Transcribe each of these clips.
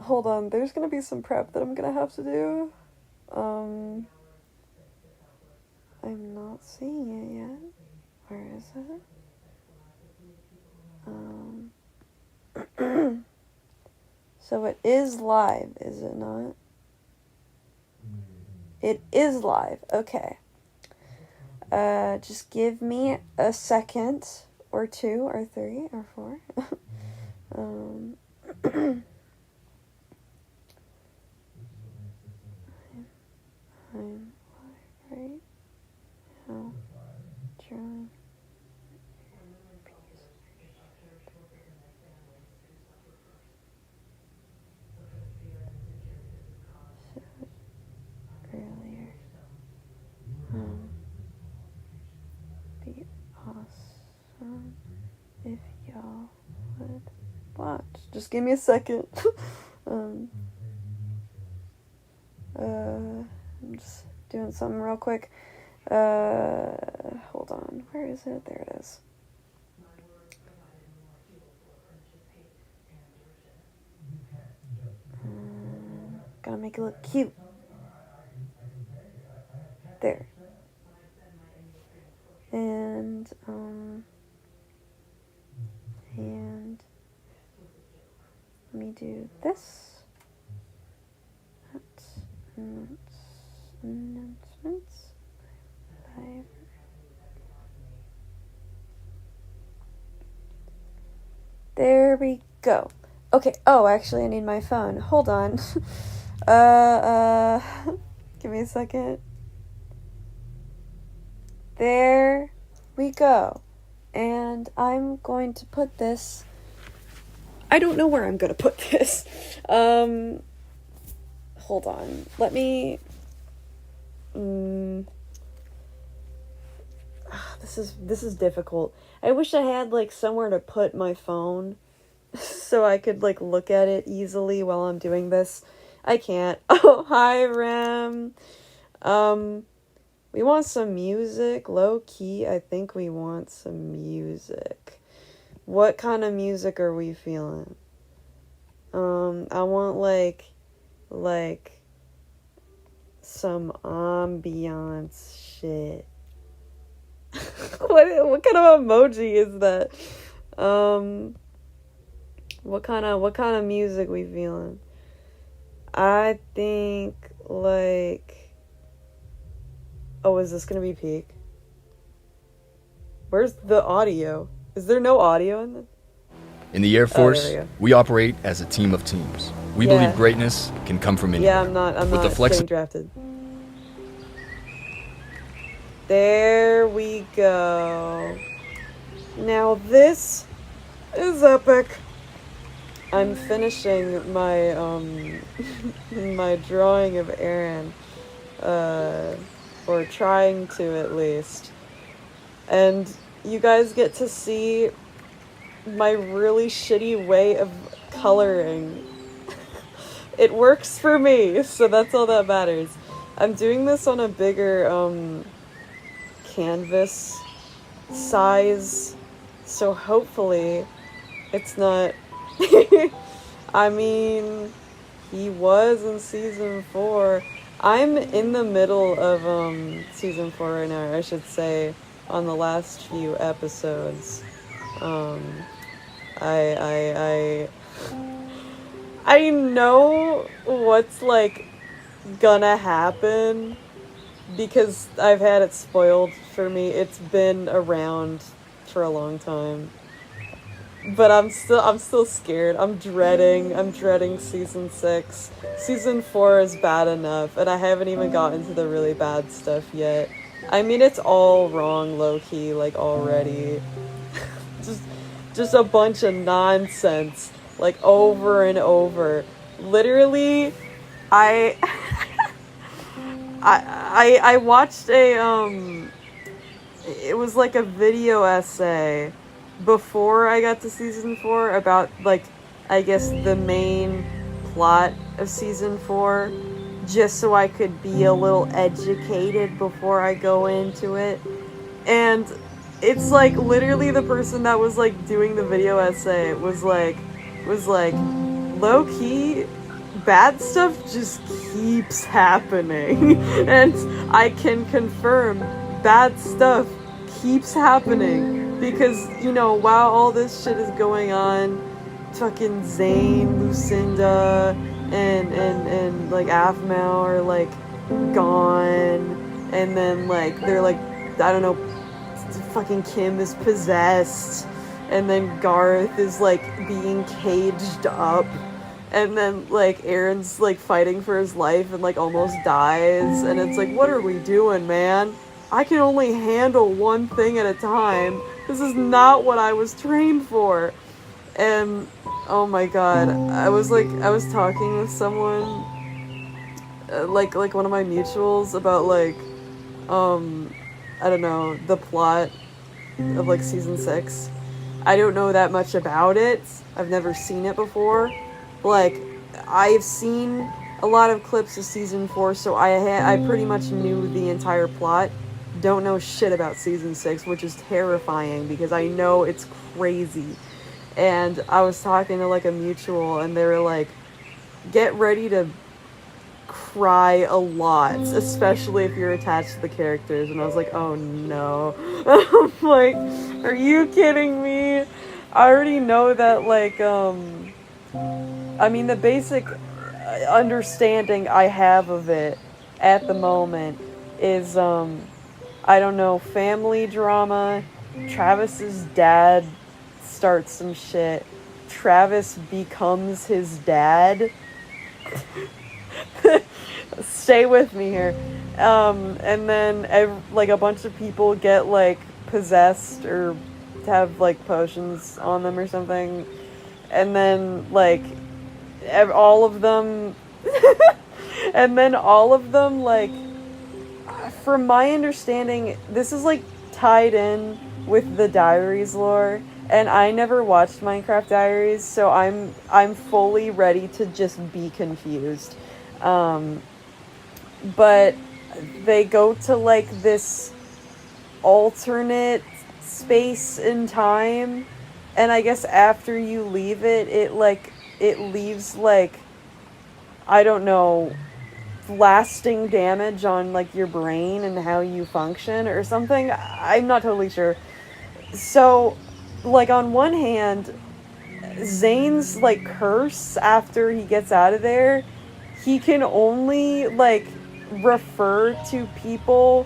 hold on, there's gonna be some prep that I'm gonna have to do. I'm not seeing it yet. Where is it? So it is live, is it not? It is live, okay. Just give me a second, or 2, or 3, or 4. I'm live right now, drawing. Earlier. Be awesome if y'all would watch. Just give me a second. I'm just doing something real quick. Hold on. Where is it? There it is. Gotta make it look cute. There. And let me do this. That's announcements. Live. There we go. Okay. Oh, actually, I need my phone. Hold on. Give me a second. There we go. And I'm going to put this... I don't know where I'm going to put this. Hold on. Let me... This is difficult. I wish I had, like, somewhere to put my phone so I could, like, look at it easily while I'm doing this. I can't. Oh, hi, Rem. We want some music, low key. I think we want some music. What kind of music are we feeling? I want like some ambiance shit. What kind of emoji is that? What kind of music we feeling? I think like... Oh, is this gonna be peak? Where's the audio? Is there no audio in this? In the Air Force, we operate as a team of teams. We believe greatness can come from anywhere. Yeah, I'm not getting drafted. There we go. Now this is epic. I'm finishing my my drawing of Aaron, or trying to at least, and you guys get to see my really shitty way of coloring. It works for me, so that's all that matters. I'm doing this on a bigger canvas size, so hopefully it's not... I mean, he was in season 4. I'm in the middle of season 4 right now, I should say, on the last few episodes. I know what's like gonna happen because I've had it spoiled for me. It's been around for a long time. But I'm still scared. I'm dreading season 6. Season 4 is bad enough, and I haven't even gotten to the really bad stuff yet. I mean, it's all wrong, low-key, like, already. just a bunch of nonsense, like, over and over. Literally, I watched a, it was like a video essay before I got to season 4 about, like, I guess the main plot of season 4, just so I could be a little educated before I go into it. And it's like literally the person that was like doing the video essay was like low key, bad stuff just keeps happening. And I can confirm bad stuff keeps happening. Because, you know, while all this shit is going on, fucking Zane, Lucinda, and like Aphmau are like gone. And then like they're like, I don't know, fucking Kim is possessed. And then Garth is like being caged up. And then, like, Aaron's, like, fighting for his life and, like, almost dies. And it's like, what are we doing, man? I can only handle one thing at a time. This is not what I was trained for. And, oh my god. I was talking with someone, like one of my mutuals about, like, I don't know, the plot of, like, season 6. I don't know that much about it. I've never seen it before. Like, I've seen a lot of clips of season 4, so I pretty much knew the entire plot. Don't know shit about season 6, which is terrifying because I know it's crazy. And I was talking to like a mutual, and they were like, get ready to cry a lot, especially if you're attached to the characters. And I was like, oh no. I'm like, are you kidding me? I already know that, like, I mean, the basic understanding I have of it at the moment is, I don't know, family drama. Travis's dad starts some shit. Travis becomes his dad. Stay with me here. And then, like, a bunch of people get, like, possessed or have, like, potions on them or something. And then, like, all of them and then all of them, like, from my understanding, this is like tied in with the Diaries lore, and I never watched Minecraft Diaries, so I'm fully ready to just be confused. But they go to like this alternate space in time, and I guess after you leave it, it leaves, like, I don't know, lasting damage on, like, your brain and how you function or something. I'm not totally sure. So, like, on one hand, Zane's, like, curse after he gets out of there, he can only, like, refer to people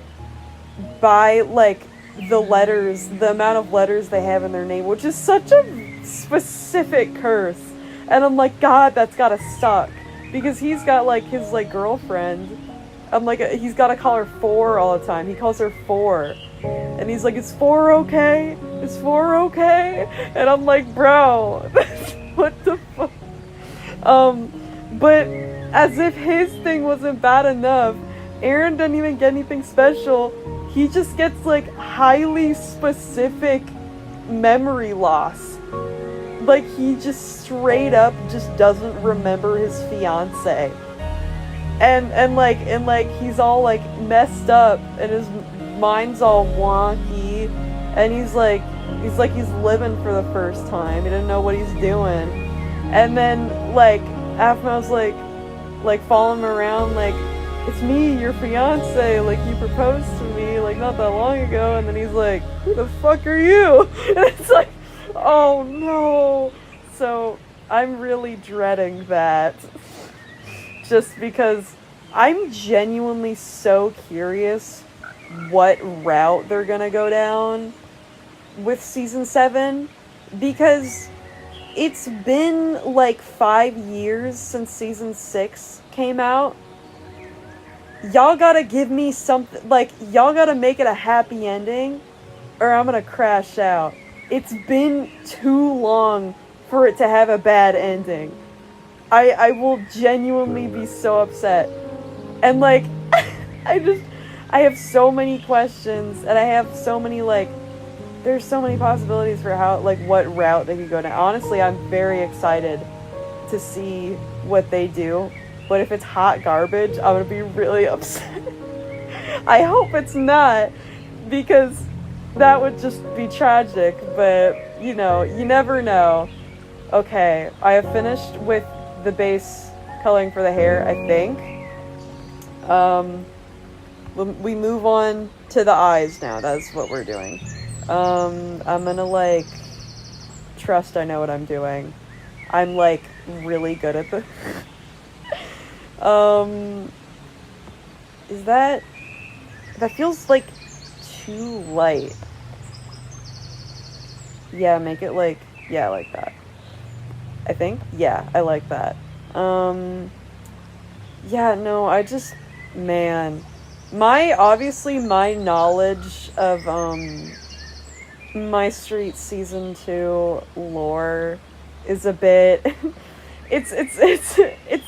by, like, the amount of letters they have in their name, which is such a specific curse. And I'm like, God, that's gotta suck. Because he's got, like, his, like, girlfriend. I'm like, he's gotta call her 4 all the time. He calls her 4. And he's like, is 4 okay? Is 4 okay? And I'm like, bro, what the fuck? But as if his thing wasn't bad enough, Aaron doesn't even get anything special. He just gets, like, highly specific memory loss. Like, he just straight up just doesn't remember his fiance. And like, he's all, like, messed up, and his mind's all wonky, and he's living for the first time. He didn't know what he's doing. And then, like, Aphmau's, like, following him around, like, it's me, your fiance, like, you proposed to me, like, not that long ago. And then he's like, who the fuck are you? And it's like, oh no. So I'm really dreading that, just because I'm genuinely so curious what route they're gonna go down with season 7, because it's been like 5 years since season 6 came out. Y'all gotta give me something, like, y'all gotta make it a happy ending, or I'm gonna crash out. It's been too long for it to have a bad ending. I will genuinely be so upset. And, like, I have so many questions, and I have so many, like, there's so many possibilities for how, like, what route they could go down. Honestly, I'm very excited to see what they do. But if it's hot garbage, I'm gonna be really upset. I hope it's not, because that would just be tragic, but, you know, you never know. Okay, I have finished with the base coloring for the hair, I think. We move on to the eyes now. That's what we're doing. I'm gonna, like, trust I know what I'm doing. I'm, like, really good at this. Is that feels, like, too light. Yeah, make it, like, yeah, like that. I think. Yeah, I like that. Yeah, no, I just, man, my knowledge of, My Street Season 2 lore is a bit, it's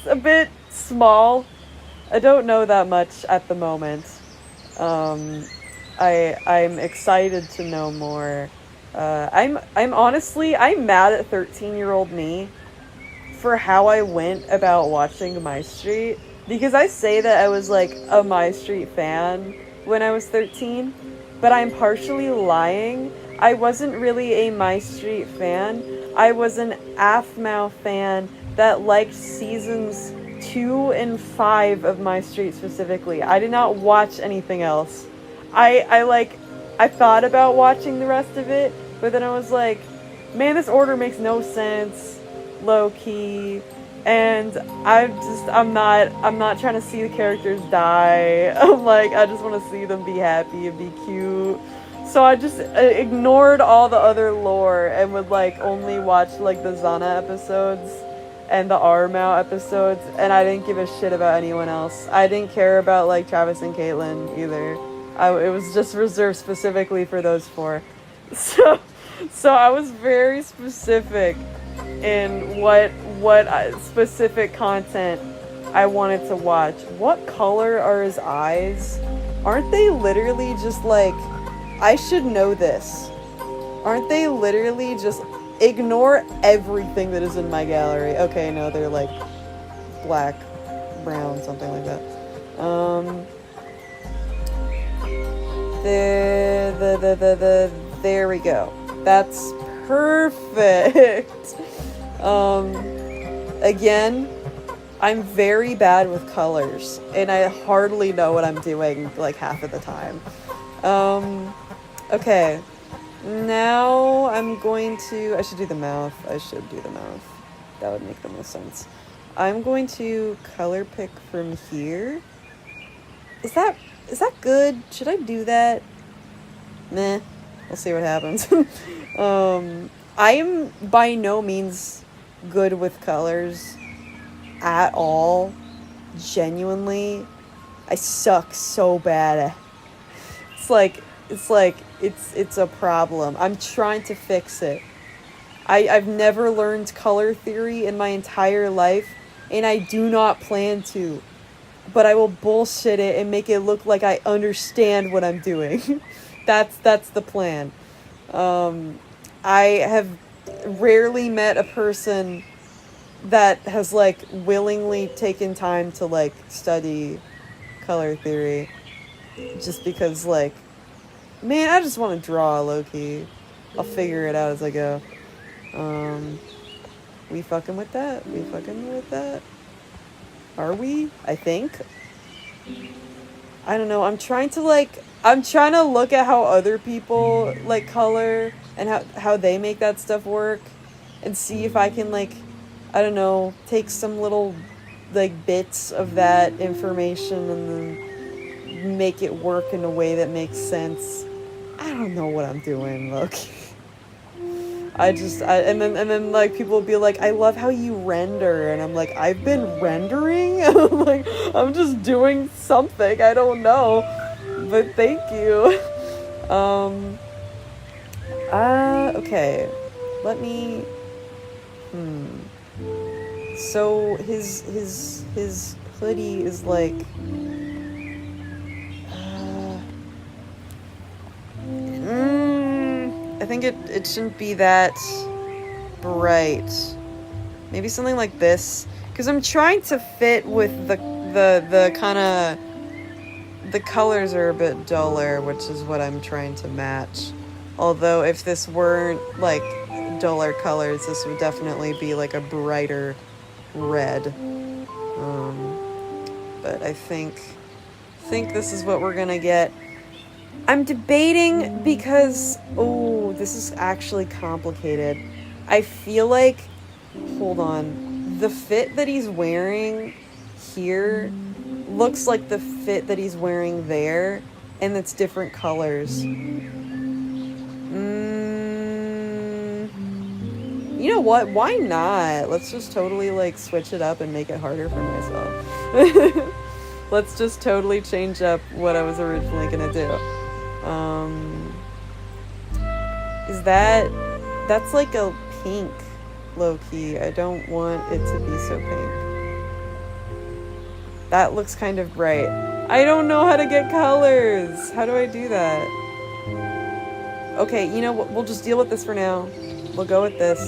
a bit small. I don't know that much at the moment. I'm excited to know more. I'm honestly, I'm mad at 13-year-old me for how I went about watching My Street, because I say that I was, like, a My Street fan when I was 13, but I'm partially lying. I wasn't really a My Street fan. I was an AFMAO fan that liked seasons 2 and 5 of My Street specifically. I did not watch anything else. I thought about watching the rest of it, but then I was like, man, this order makes no sense, low key, and I'm not trying to see the characters die. I'm like, I just want to see them be happy and be cute. So I just ignored all the other lore and would, like, only watch, like, the Zana episodes and the Armao episodes, and I didn't give a shit about anyone else. I didn't care about, like, Travis and Caitlyn either. It was just reserved specifically for those 4. So I was very specific in what specific content I wanted to watch. What color are his eyes? Aren't they literally just, like, I should know this. Aren't they literally just, ignore everything that is in my gallery. Okay, no, they're, like, black, brown, something like that. There we go. That's perfect. Again, I'm very bad with colors, and I hardly know what I'm doing, like, half of the time. Okay. Now I'm going to, I should do the mouth. That would make the most sense. I'm going to color pick from here. Is that good? Should I do that? Meh. We'll see what happens. I am by no means good with colors at all. Genuinely. I suck so bad. It's a problem. I'm trying to fix it. I've never learned color theory in my entire life, and I do not plan to. But I will bullshit it and make it look like I understand what I'm doing. That's the plan. I have rarely met a person that has, like, willingly taken time to, like, study color theory. Just because, like, man, I just want to draw, low-key. I'll figure it out as I go. We fucking with that? Are we? I think. I don't know. I'm trying to look at how other people, like, color and how they make that stuff work, and see if I can, like, I don't know, take some little, like, bits of that information and then make it work in a way that makes sense. I don't know what I'm doing, look. And then like, people will be like, I love how you render, and I'm like, I've been rendering? I'm like, I'm just doing something, I don't know, but thank you. Okay, let me, so his hoodie is like, I think it shouldn't be that bright. Maybe something like this, because I'm trying to fit with the kind of, the colors are a bit duller, which is what I'm trying to match. Although if this weren't, like, duller colors, this would definitely be, like, a brighter red. But I think this is what we're gonna get. I'm debating because, this is actually complicated. I feel like, hold on, the fit that he's wearing here looks like the fit that he's wearing there, and it's different colors. You know what? Why not? Let's just totally, like, switch it up and make it harder for myself. Let's just totally change up what I was originally gonna do. That's like a pink, low-key. I don't want it to be so pink. That looks kind of bright. I don't know how to get colors. How do I do that? Okay, you know what? We'll just deal with this for now. We'll go with this,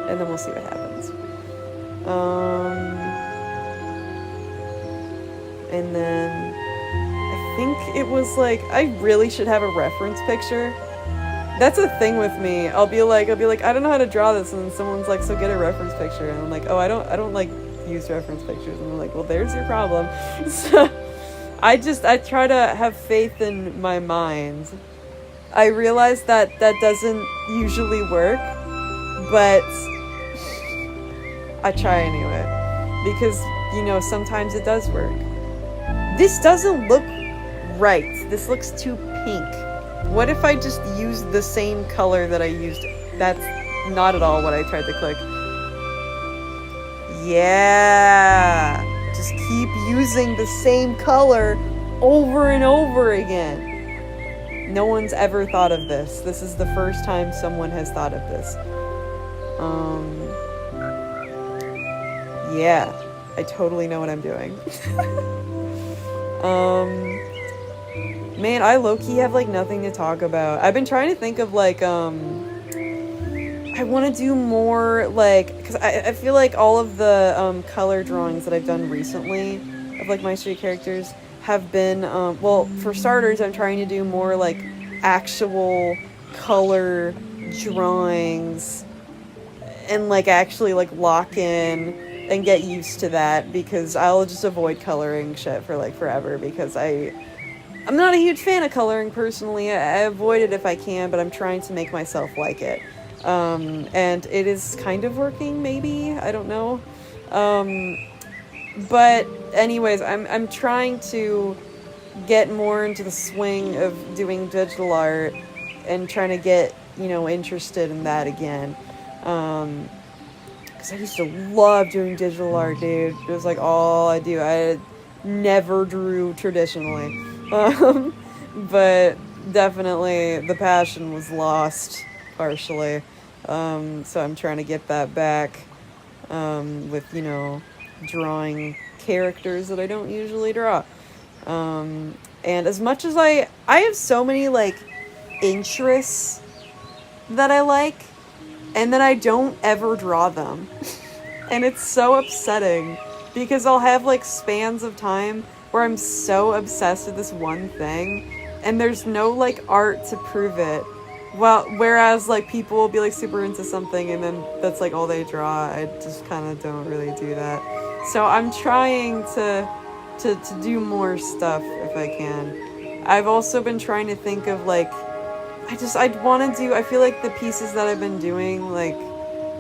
and then we'll see what happens. And then I think it was like, I really should have a reference picture. That's a thing with me. I'll be like, I don't know how to draw this, and then someone's like, so get a reference picture, and I'm like, oh, I don't like use reference pictures, and I'm like, well, there's your problem. So I try to have faith in my mind. I realize that doesn't usually work, but I try anyway, because, you know, sometimes it does work. This doesn't look right. This looks too pink. What if I just use the same color that I used? That's not at all what I tried to click. Yeah. Just keep using the same color over and over again. No one's ever thought of this. This is the first time someone has thought of this. Yeah. I totally know what I'm doing. Man, I low-key have, like, nothing to talk about. I've been trying to think of, like, I want to do more, like, because I feel like all of the color drawings that I've done recently of, like, my street characters have been, well, for starters, I'm trying to do more, like, actual color drawings and, like, actually, like, lock in and get used to that, because I'll just avoid coloring shit for, like, forever, because I'm not a huge fan of coloring personally. I avoid it if I can, but I'm trying to make myself like it. And it is kind of working, maybe. I don't know. But anyways, I'm trying to get more into the swing of doing digital art and trying to get, you know, interested in that again. Because I used to love doing digital art, dude. It was like all I do. I never drew traditionally. But definitely the passion was lost partially. So I'm trying to get that back, with, you know, drawing characters that I don't usually draw. And as much as I have so many, like, interests that I like, and then I don't ever draw them. And it's so upsetting, because I'll have, like, spans of time where I'm so obsessed with this one thing, and there's no, like, art to prove it. Well, whereas, like, people will be, like, super into something, and then that's, like, all they draw. I just kind of don't really do that. So I'm trying to do more stuff if I can. I've also been trying to think of, like, I'd want to do, I feel like the pieces that I've been doing, like,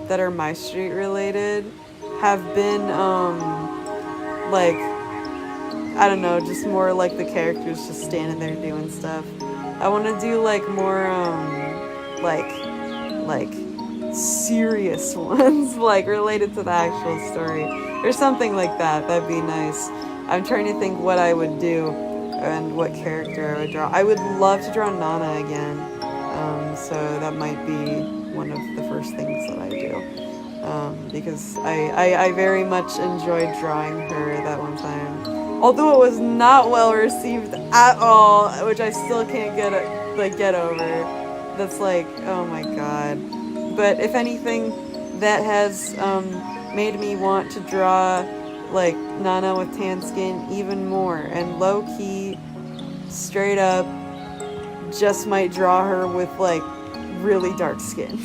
that are my street related, have been, like, I don't know, just more like the characters just standing there doing stuff. I want to do, like, more, like, serious ones, like, related to the actual story, or something like that. That'd be nice. I'm trying to think what I would do and what character I would draw. I would love to draw Nana again, so that might be one of the first things that I do, because I very much enjoyed drawing her that one time. Although it was not well received at all, which I still can't get over. That's like, oh my god. But if anything, that has made me want to draw, like, Nana with tan skin even more. And low-key, straight up, just might draw her with, like, really dark skin.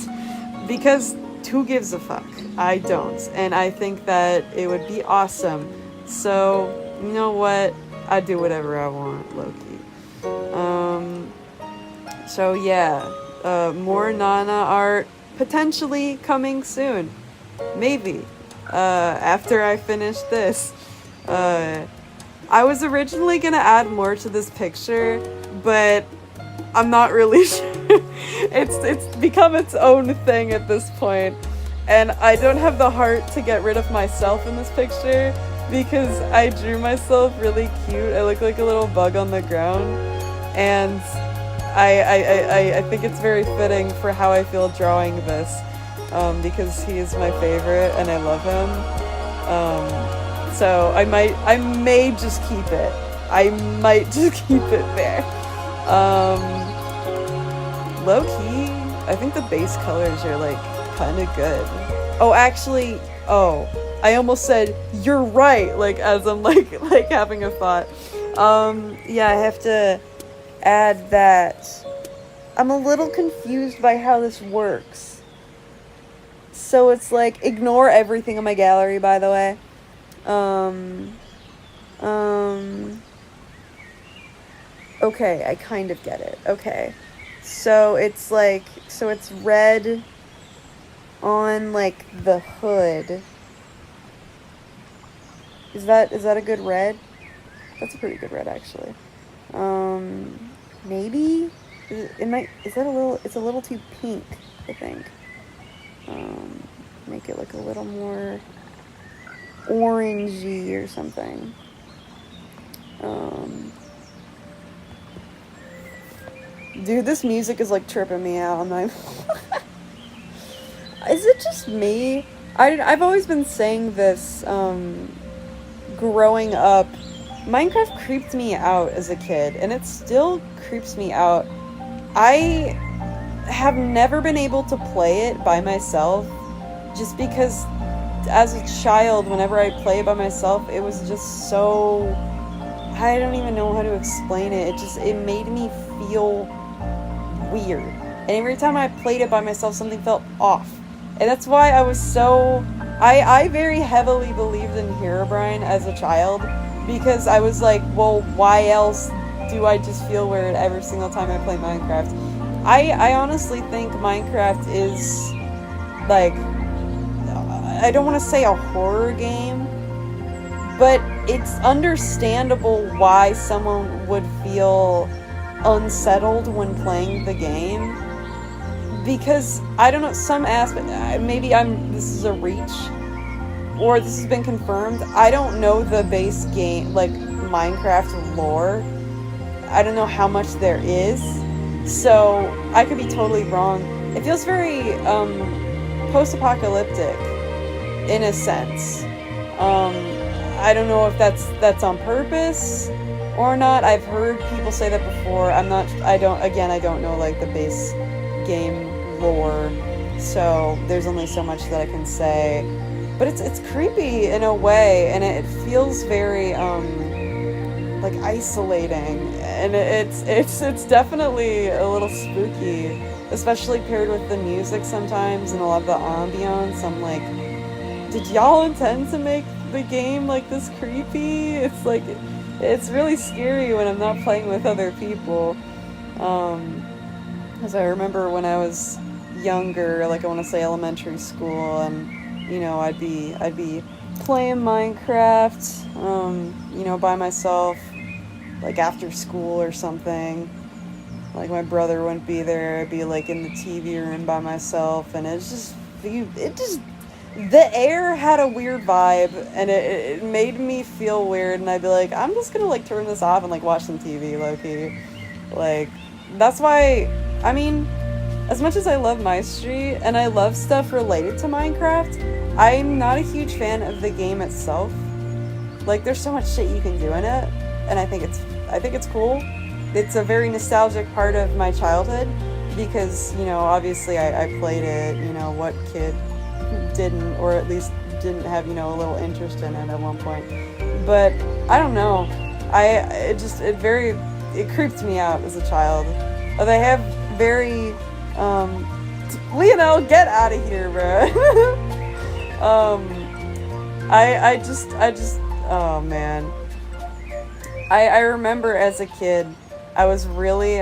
Because who gives a fuck? I don't. And I think that it would be awesome. So, you know what? I do whatever I want, low-key. So yeah, more Nana art potentially coming soon. Maybe. After I finish this. I was originally gonna add more to this picture, but I'm not really sure. It's become its own thing at this point, and I don't have the heart to get rid of myself in this picture because I drew myself really cute. I look like a little bug on the ground, and I think it's very fitting for how I feel drawing this, because he is my favorite and I love him. So I may just keep it. I might just keep it there. Low key, I think the base colors are like kind of good. Oh, actually, I almost said you're right. Like as I'm like having a thought. Yeah, I have to add that. I'm a little confused by how this works. So it's like ignore everything in my gallery, by the way. Okay, I kind of get it. Okay. So it's red on like the hood. Is that a good red? That's a pretty good red actually. Maybe it's a little too pink, I think. Make it like a little more orangey or something. Dude, this music is like tripping me out. I'm like, is it just me? I've always been saying this, growing up. Minecraft creeped me out as a kid, and it still creeps me out. I have never been able to play it by myself, just because as a child, whenever I play it by myself, it was just so... I don't even know how to explain it. It made me feel weird. And every time I played it by myself, something felt off. And that's why I was so... I very heavily believed in Herobrine as a child, because I was like, well, why else do I just feel weird every single time I play Minecraft? I honestly think Minecraft is, like, I don't want to say a horror game, but it's understandable why someone would feel unsettled when playing the game. Because, I don't know, some aspect, maybe this is a reach, or this has been confirmed. I don't know the base game, like, Minecraft lore. I don't know how much there is, so I could be totally wrong. It feels very, post-apocalyptic, in a sense. I don't know if that's on purpose or not. I've heard people say that before. I don't know, like, the base game lore, so there's only so much that I can say. But it's creepy in a way, and it feels very like isolating, and it's definitely a little spooky, especially paired with the music sometimes and a lot of the ambiance. I'm like, did y'all intend to make the game like this creepy? It's like, it's really scary when I'm not playing with other people. As I remember when I was younger, like I want to say elementary school, and you know, I'd be playing Minecraft, you know, by myself, like after school or something. Like my brother wouldn't be there. I'd be like in the TV room by myself, and the air had a weird vibe, and it made me feel weird, and I'd be like, I'm just gonna like turn this off and like watch some TV, low-key. Like, that's why, I mean, as much as I love My Street, and I love stuff related to Minecraft, I'm not a huge fan of the game itself. Like, there's so much shit you can do in it, and I think it's cool. It's a very nostalgic part of my childhood, because, you know, obviously I played it, you know, what kid didn't, or at least didn't have, you know, a little interest in it at one point. But I don't know, it creeped me out as a child. They have very Lionel, get out of here, bro. I just, oh man. I remember as a kid, I was really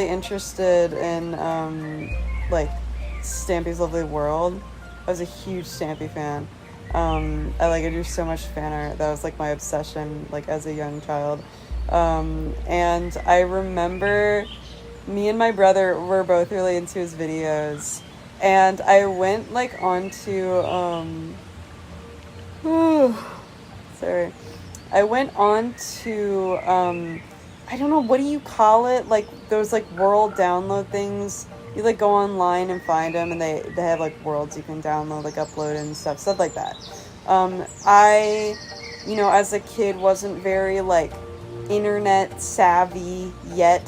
interested in, like, Stampy's Lovely World. I was a huge Stampy fan. I drew so much fan art. That was, like, my obsession, like, as a young child. And I remember me and my brother were both really into his videos. And I went, like, onto, sorry. I went on to, I don't know, what do you call it? Like, those, like, world download things. You, like, go online and find them, and they have, like, worlds you can download, like, upload and stuff like that. I, you know, as a kid wasn't very, like, internet savvy yet.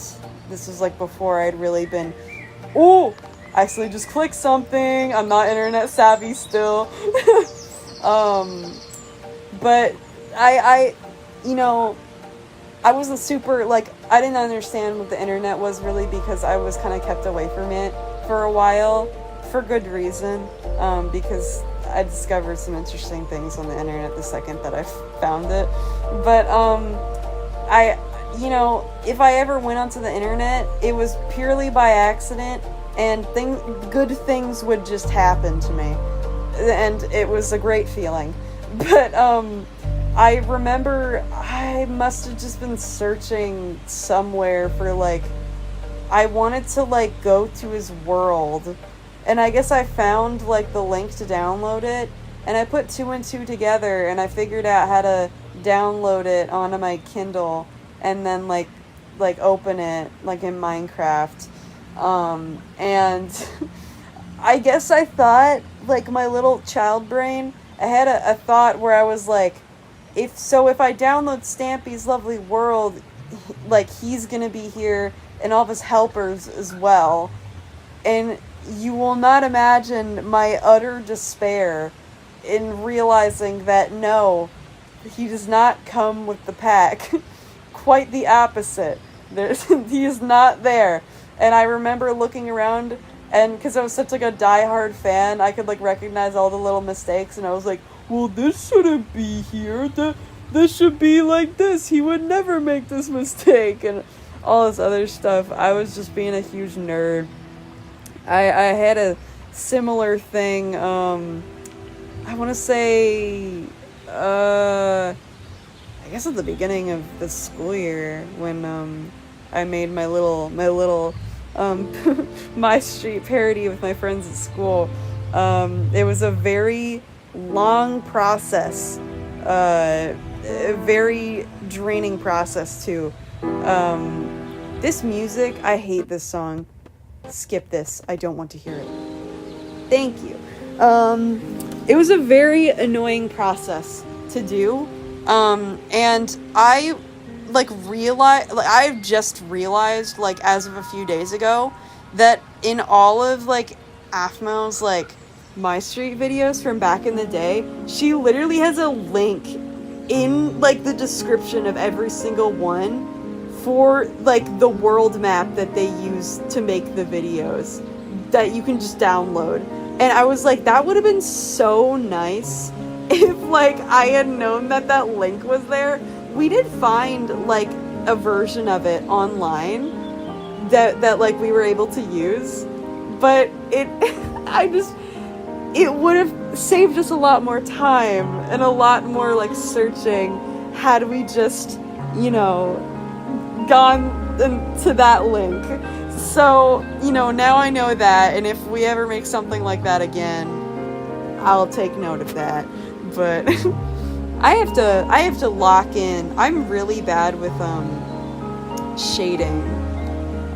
This was, like, before I'd really been, ooh, I actually just clicked something. I'm not internet savvy still. But I, you know, I wasn't super, like, I didn't understand what the internet was really because I was kind of kept away from it for a while, for good reason, because I discovered some interesting things on the internet the second that I found it. But, you know, if I ever went onto the internet, it was purely by accident, and good things would just happen to me, and it was a great feeling. But, I remember I must have just been searching somewhere for, like, I wanted to, like, go to his world, and I guess I found, like, the link to download it, and I put 2 and 2 together, and I figured out how to download it onto my Kindle, and then, like open it, like, in Minecraft, and I guess I thought, like, my little child brain, I had a thought where I was like, if I download Stampy's Lovely World, like, he's gonna be here, and all of his helpers as well. And you will not imagine my utter despair in realizing that no, he does not come with the pack. Quite the opposite. He is not there. And I remember looking around, and because I was such, like, a diehard fan, I could, like, recognize all the little mistakes, and I was like, well, this shouldn't be here. This should be like this. He would never make this mistake. And all this other stuff. I was just being a huge nerd. I had a similar thing. I want to say, I guess at the beginning of the school year when I made my little My Street parody with my friends at school. It was a very long process, a very draining process too. This music, I hate this song. Skip this. I don't want to hear it. Thank you. It was a very annoying process to do. And I I've just realized, like, as of a few days ago, that in all of, like, Aphmo's, like, My Street videos from back in the day, she literally has a link in, like, the description of every single one for, like, the world map that they use to make the videos that you can just download. And I was like, that would have been so nice if, like, I had known that link was there. We did find, like, a version of it online that like, we were able to use, but it would have saved us a lot more time and a lot more, like, searching had we just, you know, gone to that link. So, you know, now I know that, and if we ever make something like that again, I'll take note of that. But I have to lock in. I'm really bad with shading.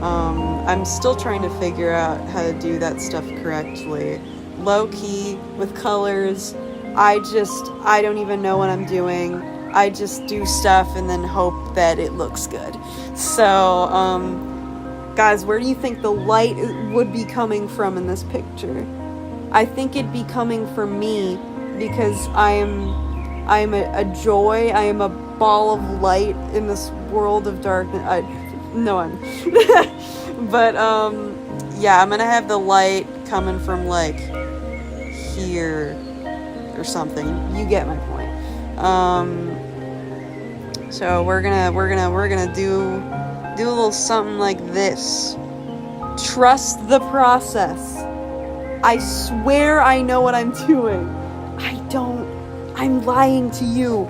I'm still trying to figure out how to do that stuff correctly. Low key with colors. I don't even know what I'm doing. I just do stuff and then hope that it looks good. So, guys, where do you think the light would be coming from in this picture? I think it'd be coming from me because I am a joy. I am a ball of light in this world of darkness. But yeah, I'm gonna have the light coming from like here or something. You get my point. So we're gonna do a little something like this. Trust the process. I swear I know what I'm doing. I don't. I'm lying to you.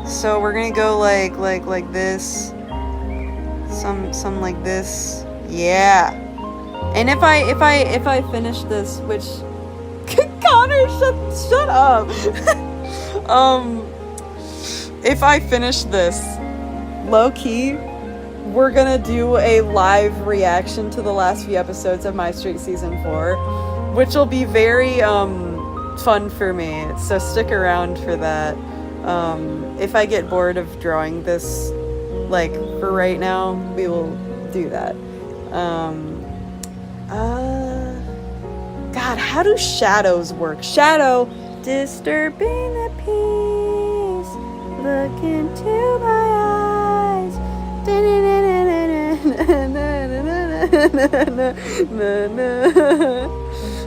So we're gonna go like this. Some like this. Yeah. And if I finish this, which Connor, shut up. If I finish this, low key, we're gonna do a live reaction to the last few episodes of My Street Season 4, which will be very fun for me. So stick around for that. If I get bored of drawing this, like for right now, we will do that. God, how do shadows work? Shadow, disturbing the peace. Look into my eyes.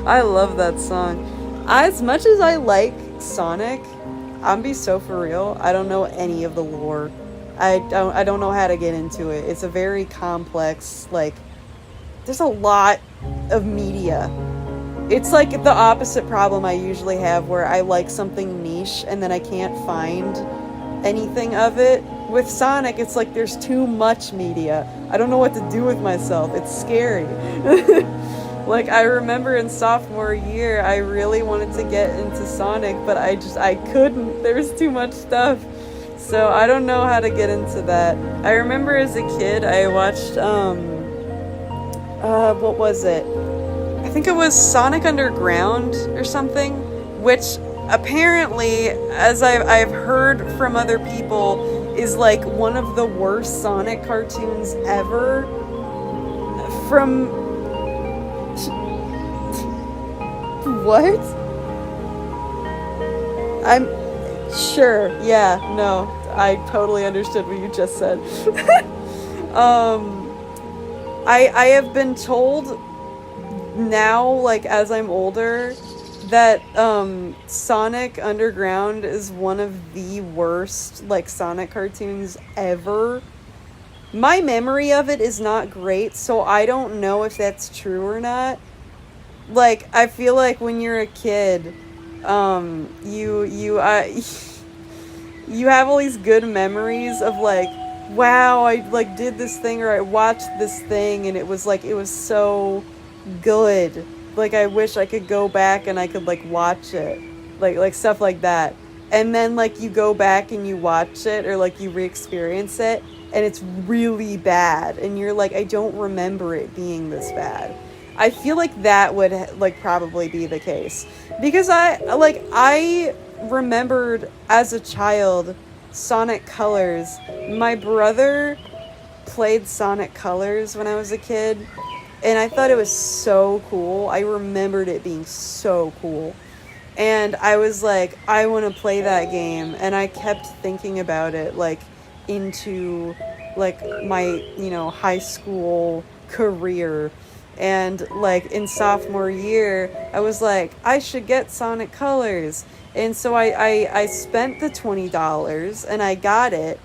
I love that song. As much as I like Sonic, I'm be so for real, I don't know any of the lore. I don't know how to get into it. It's a very complex, like, there's a lot of media. It's like the opposite problem I usually have, where I like something niche and then I can't find anything of it. With Sonic, it's like there's too much media. I don't know what to do with myself. It's scary. Like, I remember in sophomore year, I really wanted to get into Sonic, but I couldn't. There was too much stuff. So I don't know how to get into that. I remember as a kid, I watched, what was it? I think it was Sonic Underground or something, which apparently, as I've heard from other people, is like one of the worst Sonic cartoons ever. From... What? I'm... Sure, yeah, no, I totally understood what you just said. I have been told now, like, as I'm older, that Sonic Underground is one of the worst, like, Sonic cartoons ever. My memory of it is not great, so I don't know if that's true or not. Like, I feel like when you're a kid, you have all these good memories of, like, wow, I, like, did this thing, or I watched this thing, and it was so good. Like, I wish I could go back and I could, like, watch it. Like stuff like that. And then, like, you go back and you watch it, or, like, you re-experience it, and it's really bad. And you're like, I don't remember it being this bad. I feel like that would, like, probably be the case. Because I remembered as a child Sonic Colors. My brother played Sonic Colors when I was a kid, and I thought it was so cool. I remembered it being so cool. And I was like, I want to play that game. And I kept thinking about it, like, into, like, my, high school career. And, like, in sophomore year, I was like, I should get Sonic Colors. And so I spent the $20, and I got it.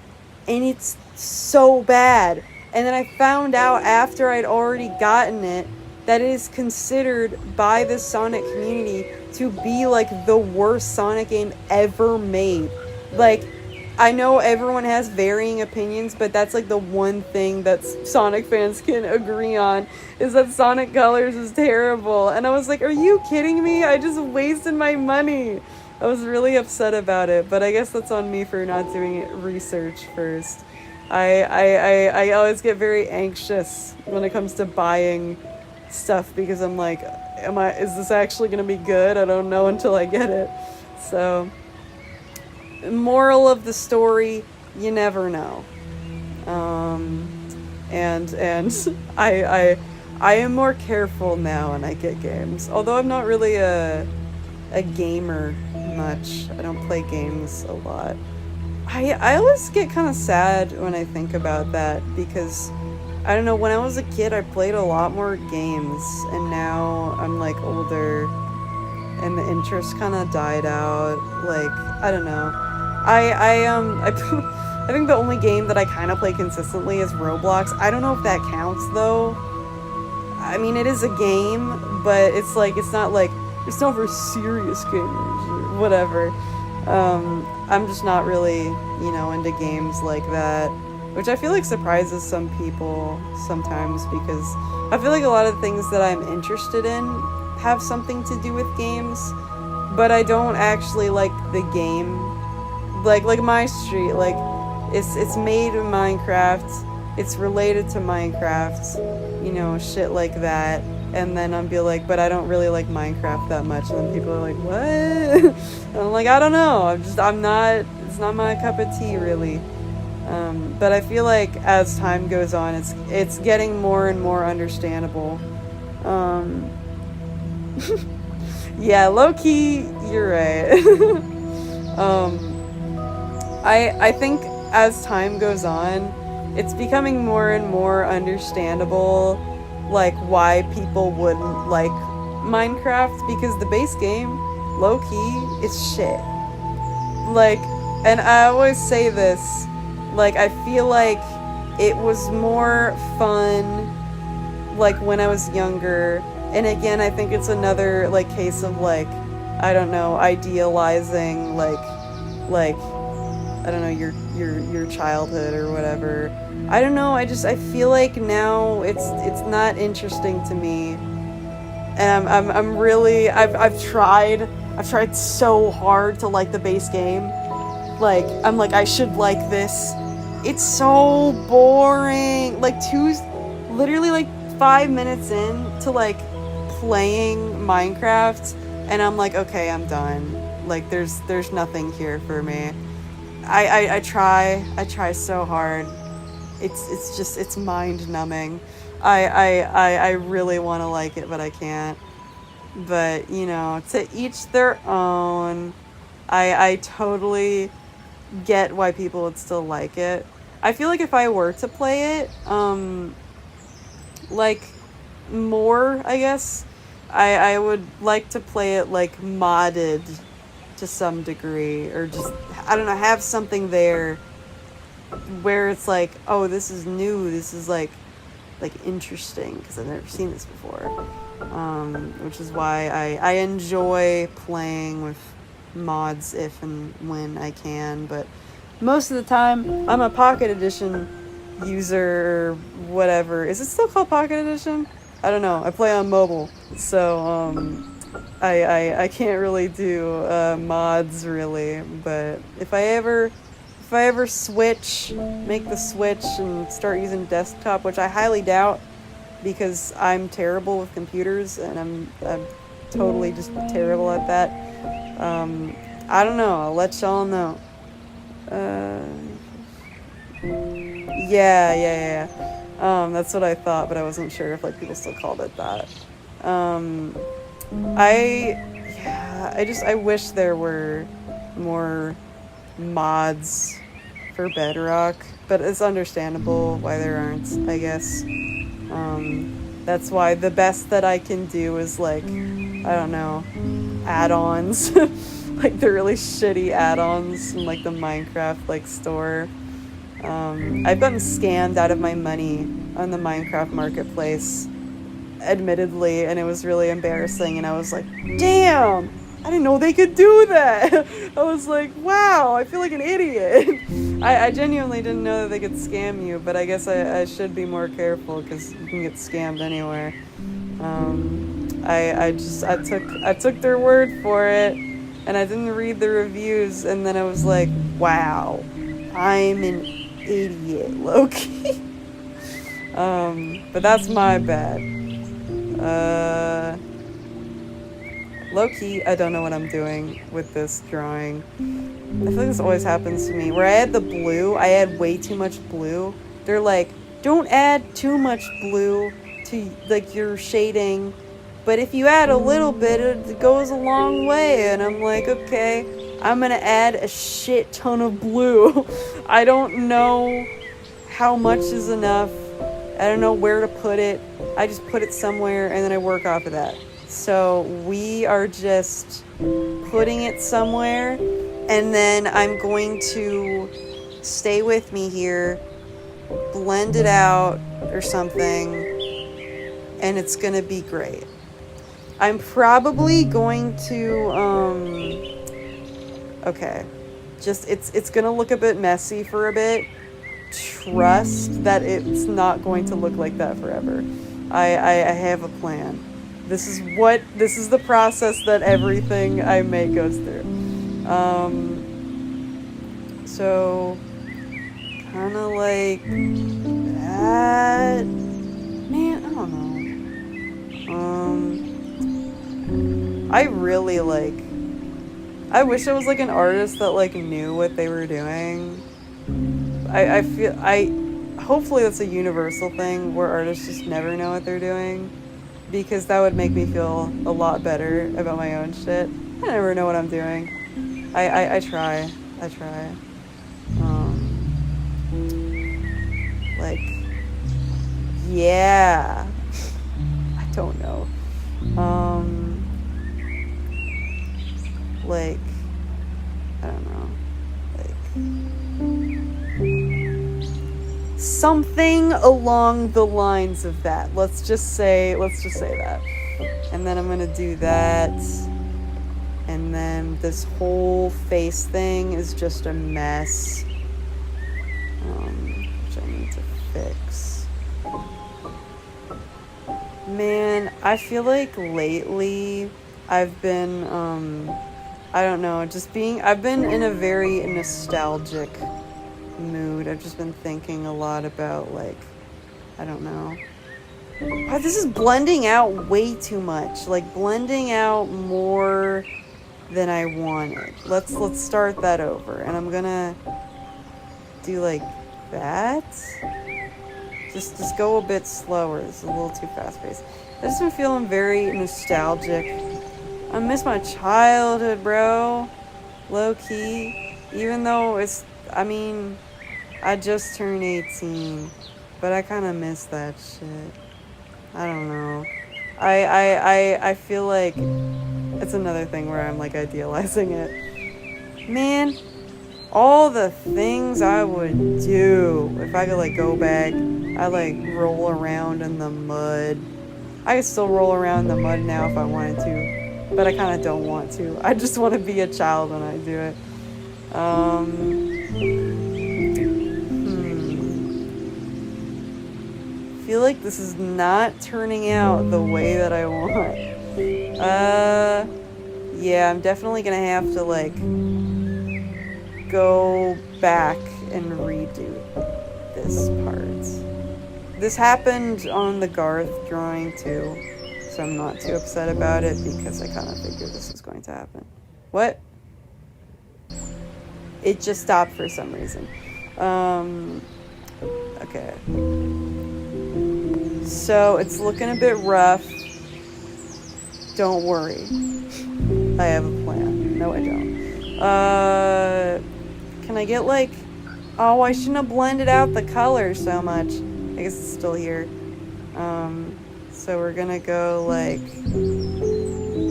And it's so bad. And then I found out after I'd already gotten it that it is considered by the Sonic community to be, like, the worst Sonic game ever made. Like, I know everyone has varying opinions, but that's, like, the one thing that Sonic fans can agree on, is that Sonic Colors is terrible. And I was like, are you kidding me? I just wasted my money. I was really upset about it, but I guess that's on me for not doing research first. I always get very anxious when it comes to buying stuff, because I'm like, is this actually going to be good? I don't know until I get it. So, moral of the story, you never know. And I am more careful now when I get games. Although I'm not really a gamer much. I don't play games a lot. I always get kind of sad when I think about that, because I don't know, when I was a kid, I played a lot more games, and now I'm, like, older, and the interest kind of died out. Like, I don't know. I think the only game that I kind of play consistently is Roblox. I don't know if that counts, though. I mean, it is a game, but it's like, it's not for serious gamers or whatever. I'm just not really, you know, into games like that, which I feel like surprises some people sometimes, because I feel like a lot of things that I'm interested in have something to do with games, but I don't actually like the game. Like My Street, like, it's made in Minecraft, it's related to Minecraft, you know, shit like that. And then I'll be like, but I don't really like Minecraft that much. And then people are like, what? And I'm like, I don't know. It's not my cup of tea, really. But I feel like as time goes on, it's getting more and more understandable. Yeah, low-key, you're right. I think as time goes on, it's becoming more and more understandable, like, why people wouldn't like Minecraft, because the base game, low-key, is shit. Like, and I always say this, like, I feel like it was more fun, like, when I was younger, and again, I think it's another, like, case of, like, I don't know, idealizing, like, I don't know, your childhood or whatever. I don't know, I feel like now it's not interesting to me. And I'm really, I've tried so hard to like the base game. Like, I'm like, I should like this. It's so boring. Like, literally like 5 minutes in to like playing Minecraft, and I'm like, okay, I'm done. Like, there's nothing here for me. I try so hard. It's mind numbing. I really want to like it, but I can't. But, you know, to each their own. I totally get why people would still like it. I feel like if I were to play it, like, more, I guess, I would like to play it, like, modded to some degree, or just, I don't know, have something there where it's like, oh, this is new, this is like interesting, because I've never seen this before, which is why I enjoy playing with mods if and when I can. But most of the time I'm a Pocket Edition user, or whatever. Is it still called Pocket Edition? I don't know, I play on mobile, so I can't really do mods, really. But if I ever switch, make the switch and start using desktop, which I highly doubt, because I'm terrible with computers, and I'm totally just terrible at that. I don't know, I'll let y'all know. Yeah. That's what I thought, but I wasn't sure if, like, people still called it that. I wish there were more mods for Bedrock, but it's understandable why there aren't, I guess. That's why the best that I can do is, like, I don't know, add-ons. Like, the really shitty add-ons from, like, the Minecraft, like, store. I've gotten scammed out of my money on the Minecraft marketplace, admittedly, and it was really embarrassing, and I was like, damn, I didn't know they could do that. I was like, wow, I feel like an idiot. I genuinely didn't know that they could scam you, but I guess I should be more careful, because you can get scammed anywhere. I took their word for it, and I didn't read the reviews, and then I was like, wow, I'm an idiot, low-key. But that's my bad. Low-key, I don't know what I'm doing with this drawing. I feel like this always happens to me. Where I had the blue, I had way too much blue. They're like, don't add too much blue to, like, your shading, but if you add a little bit, it goes a long way. And I'm like, okay, I'm gonna add a shit ton of blue. I don't know how much is enough. I don't know where to put it. I just put it somewhere and then I work off of that. So we are just putting it somewhere, and then I'm going to stay with me here, blend it out or something, and it's gonna be great. I'm probably going to okay, just it's gonna look a bit messy for a bit. Trust that it's not going to look like that forever. I have a plan. This is the process that everything I make goes through. So kind of like that. Man, I don't know. I really like. I wish I was like an artist that like knew what they were doing. I feel hopefully that's a universal thing where artists just never know what they're doing, because that would make me feel a lot better about my own shit. I never know what I'm doing. I try. Like, yeah. I don't know. Like, I don't know. Like, something along the lines of that. Let's just say that. And then I'm gonna do that. And then this whole face thing is just a mess. Which I need to fix. Man, I feel like lately I've been, I don't know, I've been in a very nostalgic mood. I've just been thinking a lot about, like, I don't know. Oh, this is blending out way too much. Like, blending out more than I wanted. Let's start that over. And I'm gonna do like that. Just go a bit slower. This is a little too fast paced. I've just been feeling very nostalgic. I miss my childhood, bro. Low key. Even though I just turned 18. But I kind of miss that shit. I don't know. I feel like it's another thing where I'm like idealizing it. Man, all the things I would do if I could like go back. I like roll around in the mud. I could still roll around in the mud now if I wanted to, but I kind of don't want to. I just want to be a child when I do it. I feel like this is not turning out the way that I want. Yeah, I'm definitely gonna have to like go back and redo this part. This happened on the Garth drawing too, so I'm not too upset about it because I kind of figured this was going to happen. What? It just stopped for some reason. Okay. So it's looking a bit rough. Don't worry. I have a plan. No, I don't. Can I get like... Oh, I shouldn't have blended out the colors so much. I guess it's still here. So we're gonna go like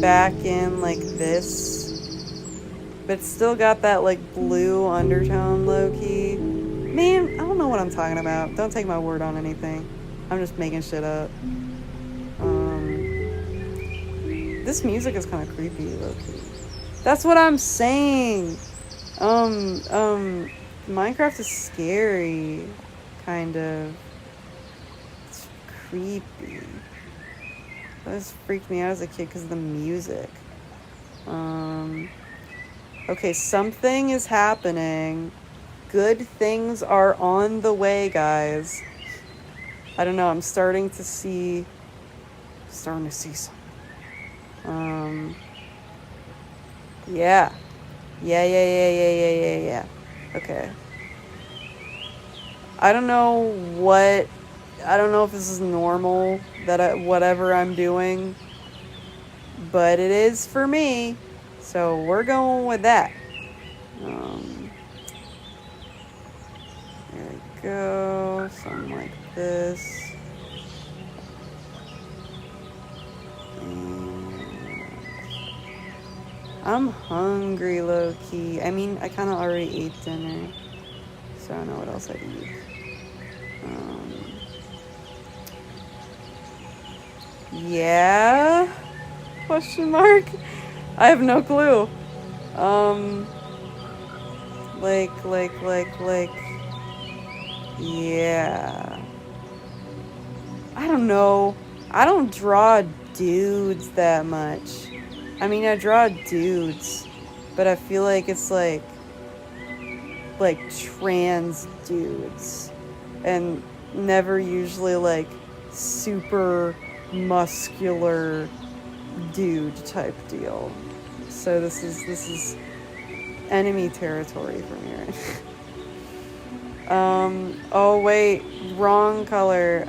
back in like this. But it's still got that like blue undertone low-key. Man, I don't know what I'm talking about. Don't take my word on anything. I'm just making shit up. This music is kind of creepy, low-key. That's what I'm saying. Minecraft is scary, kind of. It's creepy. This freaked me out as a kid because of the music. Okay, something is happening. Good things are on the way, guys. I don't know, I'm starting to see something. Yeah. Yeah. Okay. I don't know if this is normal, whatever I'm doing, but it is for me, so we're going with that. There we go, something like this. I'm hungry, low-key. I mean, I kind of already ate dinner, so I don't know what else I'd eat. Yeah? Question mark? I have no clue. Yeah. I don't know. I don't draw dudes that much. I mean, I draw dudes, but I feel like it's like trans dudes, and never usually like super muscular dude type deal. So this is enemy territory for me right now. Oh wait, wrong color.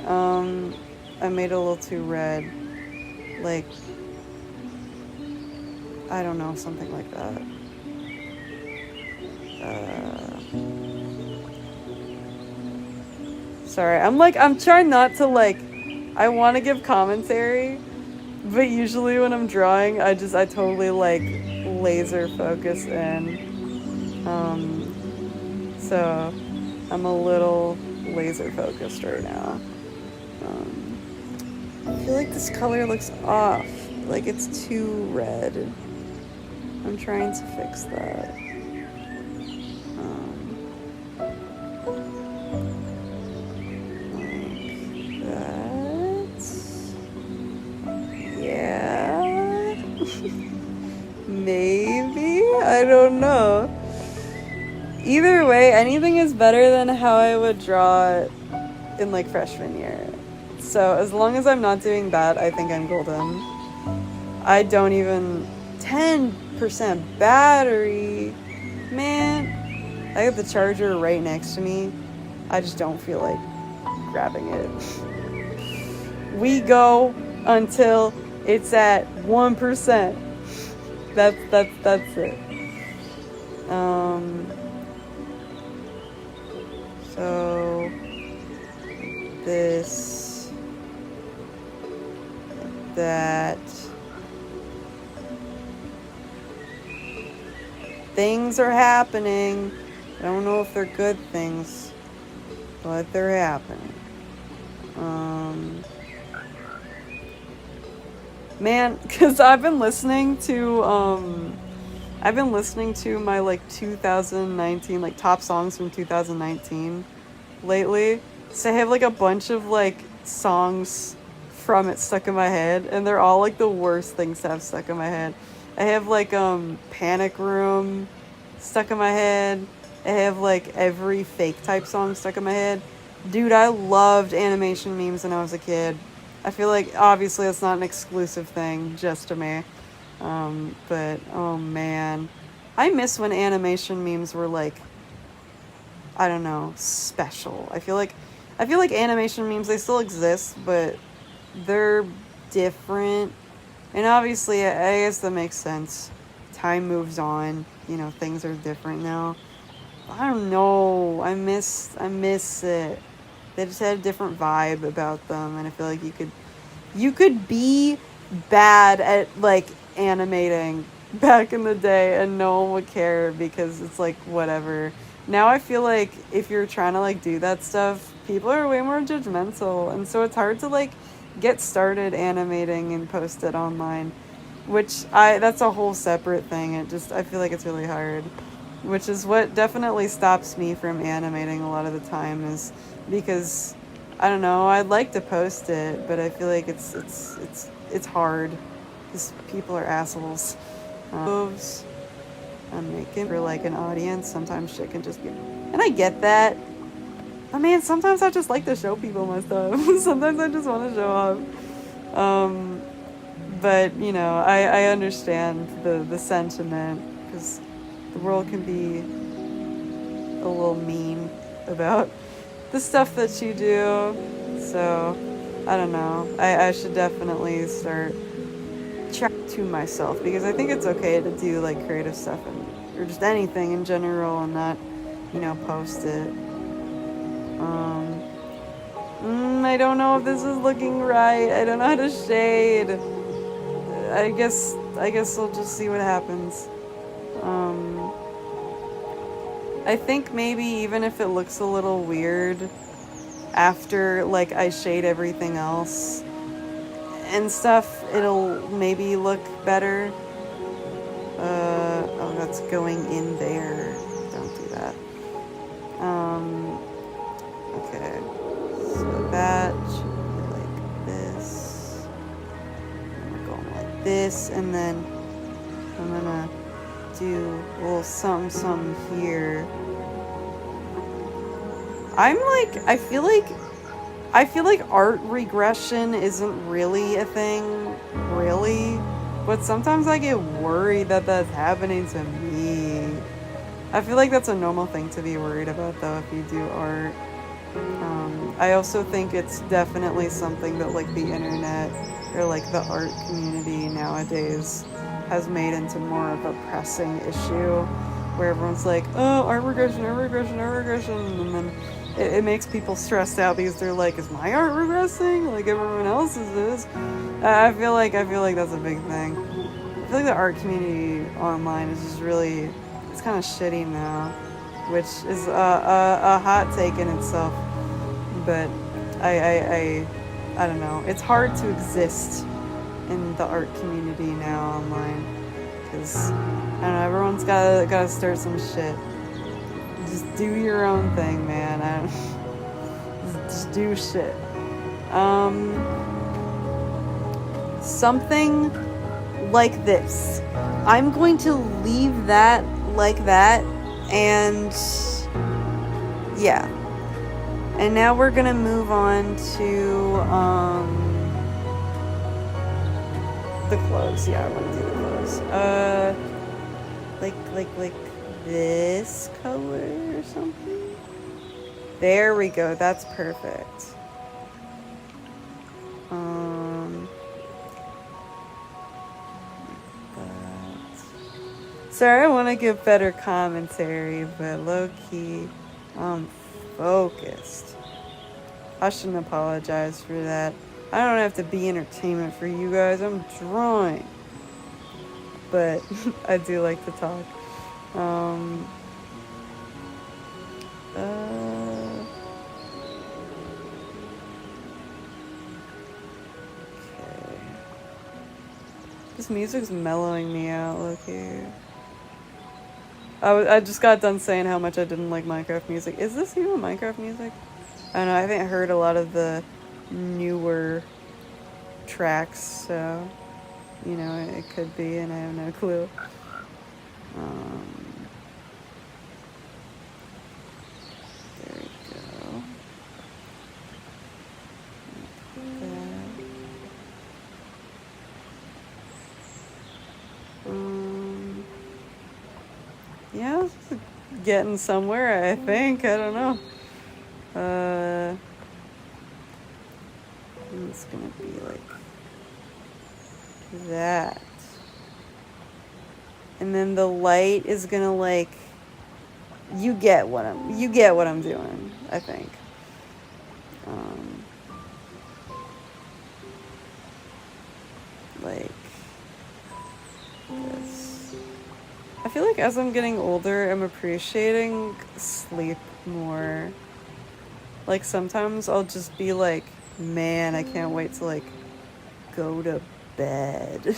I made it a little too red. Like, I don't know, something like that. Sorry, I'm trying not to I want to give commentary, but usually when I'm drawing, I totally laser focus in. So I'm a little laser focused right now. I feel like this color looks off. Like it's too red. I'm trying to fix that. Like that. Yeah. Maybe? I don't know. Either way, anything is better than how I would draw in freshman year. So as long as I'm not doing that, I think I'm golden. I don't even 10% battery. Man, I have the charger right next to me. I just don't feel like grabbing it. We go until it's at 1%. That's it. So this, that, things are happening. I don't know if they're good things, but they're happening. Man, because I've been listening to my 2019 top songs from 2019 lately. So I have a bunch of songs from it stuck in my head, and they're all the worst things to have stuck in my head. I have Panic Room stuck in my head. I have every fake type song stuck in my head. Dude, I loved animation memes when I was a kid. I feel like obviously it's not an exclusive thing just to me. But oh man, I miss when animation memes were I don't know, special. I feel like animation memes, they still exist, but they're different. And obviously, I guess that makes sense. Time moves on, things are different now. I don't know. I miss it. They just had a different vibe about them, and I feel like you could be bad at animating back in the day and no one would care because it's whatever. Now I feel like if you're trying to do that stuff, people are way more judgmental, and so it's hard to get started animating and post it online, which that's a whole separate thing. I feel like it's really hard, which is what definitely stops me from animating a lot of the time, is because I don't know, I'd like to post it, but I feel like it's hard because people are assholes. I'm making for an audience. Sometimes shit can just be, and I get that. But man, sometimes I just like to show people my stuff. Sometimes I just want to show off. But I understand the sentiment, because the world can be a little mean about the stuff that you do. So I don't know. I should definitely start to myself, because I think it's okay to do creative stuff or just anything in general and not post it. I don't know if this is looking right. I don't know how to shade. I guess I guess I'll just see what happens. I think maybe even if it looks a little weird after, like, I shade everything else and stuff, it'll maybe look better. Oh, that's going in there. Don't do that. Okay. So that should be like this. And we're going like this, and then I'm gonna do a little something here. I feel like art regression isn't really a thing, really. But sometimes I get worried that that's happening to me. I feel like that's a normal thing to be worried about, though, if you do art. I also think it's definitely something that, like, the internet or, like, the art community nowadays has made into more of a pressing issue, where everyone's like, oh, art regression, and then it makes people stressed out because they're like, is my art regressing like everyone else's is? I feel like that's a big thing. I feel like the art community online is just really, it's kind of shitty now, which is a hot take in itself. But I don't know. It's hard to exist in the art community now online because I don't know. Everyone's gotta start some shit. Just do your own thing, man. Just do shit. Something like this. I'm going to leave that like that, and yeah. And now we're gonna move on to the clothes. Yeah, I want to do the clothes. Like this color or something. There we go. That's perfect. Sorry, I want to give better commentary, but low-key, I'm focused. I shouldn't apologize for that. I don't have to be entertainment for you guys. I'm drawing. But I do like to talk. Okay. This music's mellowing me out, look-key. I just got done saying how much I didn't like Minecraft music. Is this even Minecraft music? I don't know, I haven't heard a lot of the newer tracks, so, you know, it could be, and I have no clue. There we go. Yeah, this is getting somewhere, I think. I don't know. It's gonna be like that. And then the light is gonna, like, you get what I'm doing, I think. Like this. I feel like as I'm getting older, I'm appreciating sleep more. Like, sometimes I'll just be like, man, I can't wait to, like, go to bed.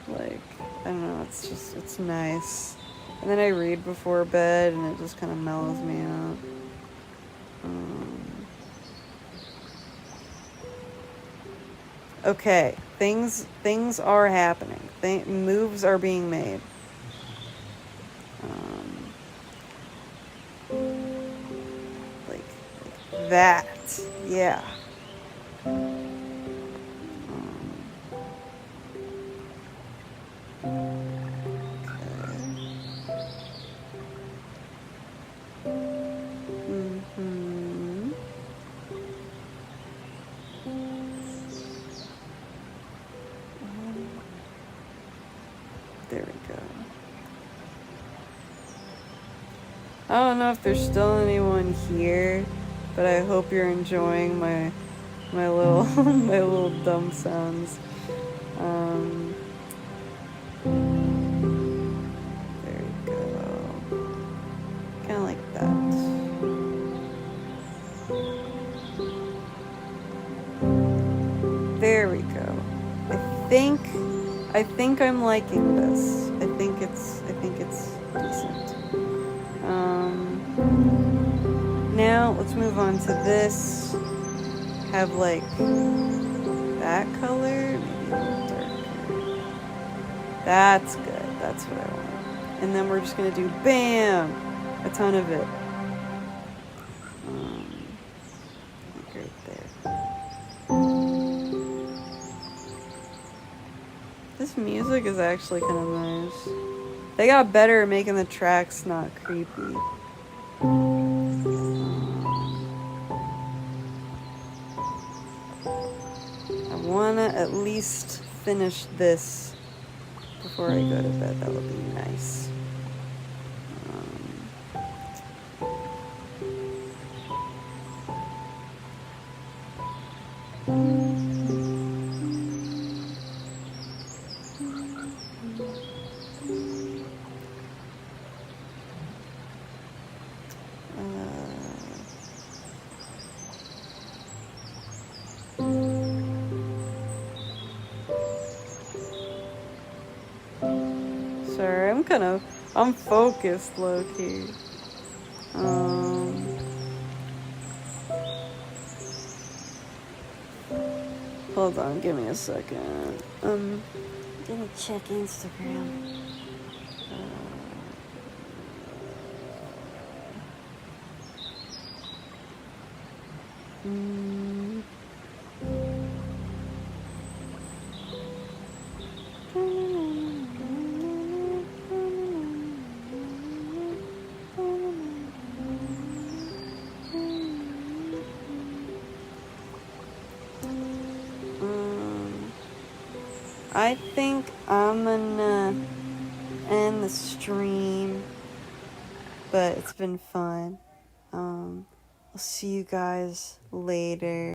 Like, I don't know, it's nice. And then I read before bed, and it just kind of mellows me out. Okay, things are happening. Moves are being made. Like that. Yeah. There we go. I don't know if there's still anyone here, but I hope you're enjoying my little my little dumb sounds. I think I'm liking this. I think it's decent. Now let's move on to this. Have like that color, maybe a little darker. That's good. That's what I want. And then we're just gonna do bam, a ton of it. Like right there. This music is actually kind of nice. They got better at making the tracks not creepy. I wanna at least finish this before I go to bed. That would be nice. Sorry, I'm focused low-key. Hold on, give me a second. Gonna check Instagram. I think I'm gonna end the stream, but it's been fun. I'll see you guys later.